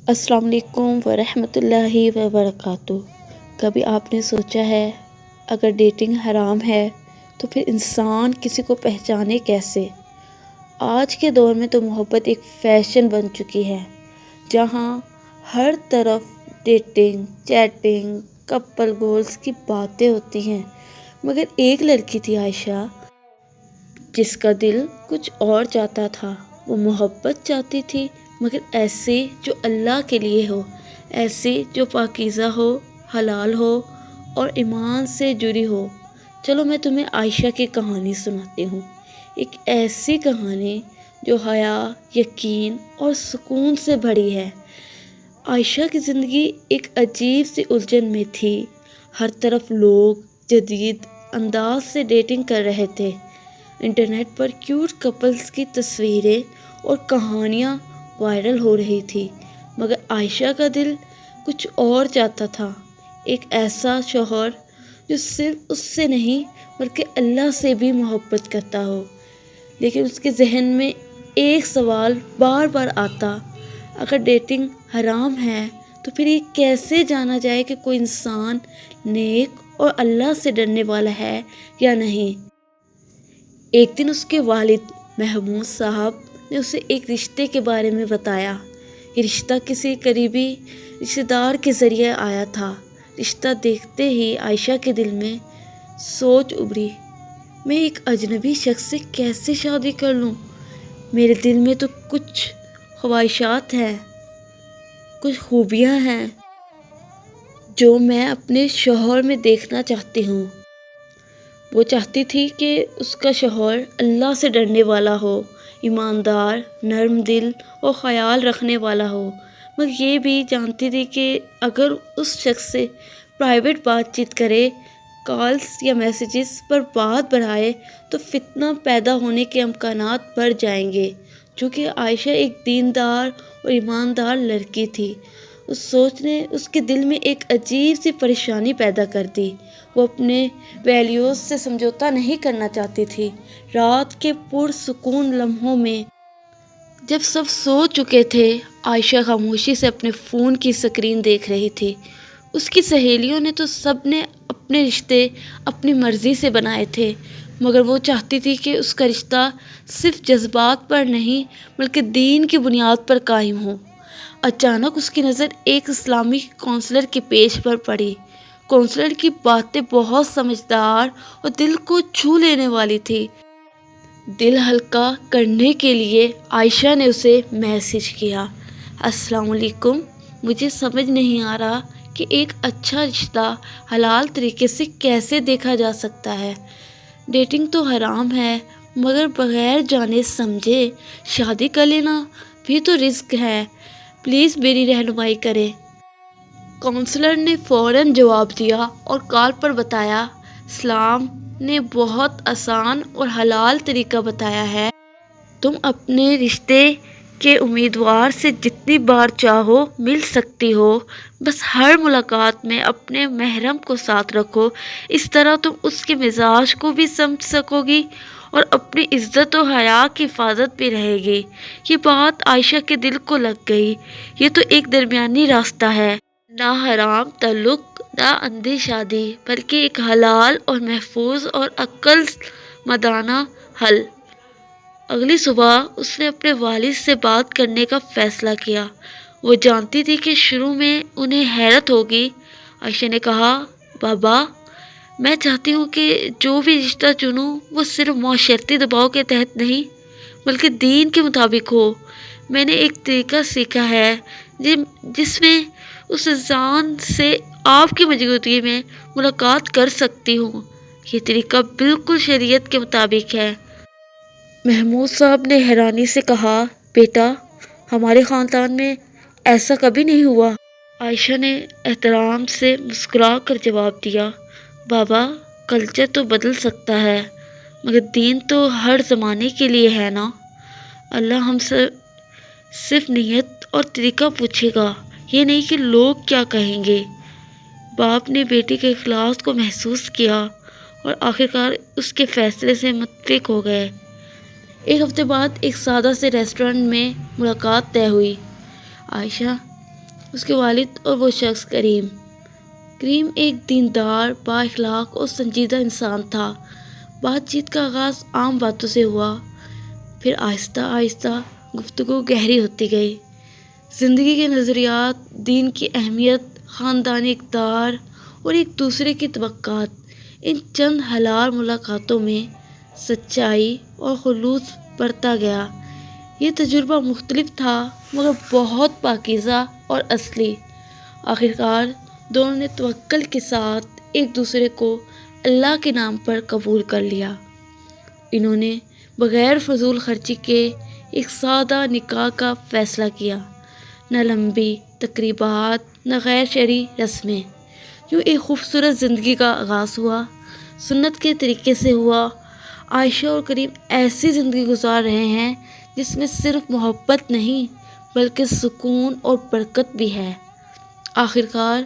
السلام علیکم ورحمۃ اللہ وبرکاتہ۔ کبھی آپ نے سوچا ہے اگر ڈیٹنگ حرام ہے تو پھر انسان کسی کو پہچانے کیسے؟ آج کے دور میں تو محبت ایک فیشن بن چکی ہے، جہاں ہر طرف ڈیٹنگ، چیٹنگ، کپل گولز کی باتیں ہوتی ہیں۔ مگر ایک لڑکی تھی عائشہ، جس کا دل کچھ اور چاہتا تھا۔ وہ محبت چاہتی تھی، مگر ایسی جو اللہ کے لیے ہو، ایسی جو پاکیزہ ہو، حلال ہو اور ایمان سے جڑی ہو۔ چلو میں تمہیں عائشہ کی کہانی سناتی ہوں، ایک ایسی کہانی جو حیا، یقین اور سکون سے بھری ہے۔ عائشہ کی زندگی ایک عجیب سی الجھن میں تھی۔ ہر طرف لوگ جدید انداز سے ڈیٹنگ کر رہے تھے، انٹرنیٹ پر کیوٹ کپلز کی تصویریں اور کہانیاں وائرل ہو رہی تھی، مگر عائشہ کا دل کچھ اور چاہتا تھا۔ ایک ایسا شوہر جو صرف اس سے نہیں بلکہ اللہ سے بھی محبت کرتا ہو۔ لیکن اس کے ذہن میں ایک سوال بار بار آتا، اگر ڈیٹنگ حرام ہے تو پھر یہ کیسے جانا جائے کہ کوئی انسان نیک اور اللہ سے ڈرنے والا ہے یا نہیں؟ ایک دن اس کے والد محمود صاحب نے اسے ایک رشتے کے بارے میں بتایا۔ یہ رشتہ کسی قریبی رشتہ دار کے ذریعے آیا تھا۔ رشتہ دیکھتے ہی عائشہ کے دل میں سوچ ابھری، میں ایک اجنبی شخص سے کیسے شادی کر لوں؟ میرے دل میں تو کچھ خواہشات ہیں، کچھ خوبیاں ہیں جو میں اپنے شوہر میں دیکھنا چاہتی ہوں۔ وہ چاہتی تھی کہ اس کا شوہر اللہ سے ڈرنے والا ہو، ایماندار، نرم دل اور خیال رکھنے والا ہو، مگر یہ بھی جانتی تھی کہ اگر اس شخص سے پرائیویٹ بات چیت کرے، کالز یا میسیجز پر بات بڑھائے تو فتنہ پیدا ہونے کے امکانات بڑھ جائیں گے۔ چونکہ عائشہ ایک دیندار اور ایماندار لڑکی تھی، اس سوچ نے اس کے دل میں ایک عجیب سی پریشانی پیدا کر دی۔ وہ اپنے ویلیوز سے سمجھوتا نہیں کرنا چاہتی تھی۔ رات کے پرسکون لمحوں میں جب سب سو چکے تھے، عائشہ خاموشی سے اپنے فون کی سکرین دیکھ رہی تھی۔ اس کی سہیلیوں نے تو سب نے اپنے رشتے اپنی مرضی سے بنائے تھے، مگر وہ چاہتی تھی کہ اس کا رشتہ صرف جذبات پر نہیں بلکہ دین کی بنیاد پر قائم ہو۔ اچانک اس کی نظر ایک اسلامی کونسلر کے پیج پر پڑی۔ کونسلر کی باتیں بہت سمجھدار اور دل کو چھو لینے والی تھی۔ دل ہلکا کرنے کے لیے عائشہ نے اسے میسج کیا، السلام علیکم، مجھے سمجھ نہیں آ رہا کہ ایک اچھا رشتہ حلال طریقے سے کیسے دیکھا جا سکتا ہے۔ ڈیٹنگ تو حرام ہے، مگر بغیر جانے سمجھے شادی کر لینا بھی تو رزق ہے، پلیز میری رہنمائی کریں۔ کونسلر نے فوراً جواب دیا اور کال پر بتایا، اسلام نے بہت آسان اور حلال طریقہ بتایا ہے، تم اپنے رشتے کے امیدوار سے جتنی بار چاہو مل سکتی ہو، بس ہر ملاقات میں اپنے محرم کو ساتھ رکھو، اس طرح تم اس کے مزاج کو بھی سمجھ سکو گی اور اپنی عزت و حیا کی حفاظت بھی رہے گی۔ یہ بات عائشہ کے دل کو لگ گئی۔ یہ تو ایک درمیانی راستہ ہے، نہ حرام تعلق نہ اندھی شادی، بلکہ ایک حلال اور محفوظ اور عقل مندانہ حل۔ اگلی صبح اس نے اپنے والد سے بات کرنے کا فیصلہ کیا۔ وہ جانتی تھی کہ شروع میں انہیں حیرت ہوگی۔ عائشہ نے کہا، بابا، میں چاہتی ہوں کہ جو بھی رشتہ چنوں وہ صرف معاشرتی دباؤ کے تحت نہیں بلکہ دین کے مطابق ہو۔ میں نے ایک طریقہ سیکھا ہے جس میں اس انسان سے آپ کی موجودگی میں ملاقات کر سکتی ہوں۔ یہ طریقہ بالکل شریعت کے مطابق ہے۔ محمود صاحب نے حیرانی سے کہا، بیٹا، ہمارے خاندان میں ایسا کبھی نہیں ہوا۔ عائشہ نے احترام سے مسکرا کر جواب دیا، بابا، کلچر تو بدل سکتا ہے مگر دین تو ہر زمانے کے لیے ہے نا۔ اللہ ہم سے صرف نیت اور طریقہ پوچھے گا، یہ نہیں کہ لوگ کیا کہیں گے۔ باپ نے بیٹی کے اخلاص کو محسوس کیا اور آخرکار اس کے فیصلے سے متفق ہو گئے۔ ایک ہفتے بعد ایک سادہ سے ریسٹورنٹ میں ملاقات طے ہوئی۔ عائشہ اس کے والد اور وہ شخص کریم ایک دیندار، با اخلاق اور سنجیدہ انسان تھا۔ بات چیت کا آغاز عام باتوں سے ہوا، پھر آہستہ آہستہ گفتگو گہری ہوتی گئی۔ زندگی کے نظریات، دین کی اہمیت، خاندانی اقدار اور ایک دوسرے کی توقعات، ان چند حلال ملاقاتوں میں سچائی اور خلوص بڑھتا گیا۔ یہ تجربہ مختلف تھا مگر بہت پاکیزہ اور اصلی۔ آخرکار دونوں نے توکل کے ساتھ ایک دوسرے کو اللہ کے نام پر قبول کر لیا۔ انہوں نے بغیر فضول خرچی کے ایک سادہ نکاح کا فیصلہ کیا، نہ لمبی تقریبات، نہ غیر شرعی رسمیں۔ یوں ایک خوبصورت زندگی کا آغاز ہوا، سنت کے طریقے سے ہوا۔ عائشہ اور کریم ایسی زندگی گزار رہے ہیں جس میں صرف محبت نہیں بلکہ سکون اور برکت بھی ہے۔ آخرکار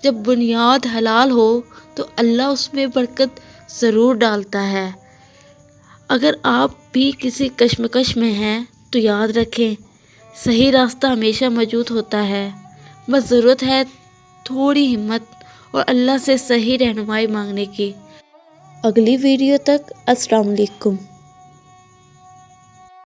جب بنیاد حلال ہو تو اللہ اس میں برکت ضرور ڈالتا ہے۔ اگر آپ بھی کسی کشمکش میں ہیں تو یاد رکھیں، صحیح راستہ ہمیشہ موجود ہوتا ہے، بس ضرورت ہے تھوڑی ہمت اور اللہ سے صحیح رہنمائی مانگنے کی۔ اگلی ویڈیو تک السلام علیکم۔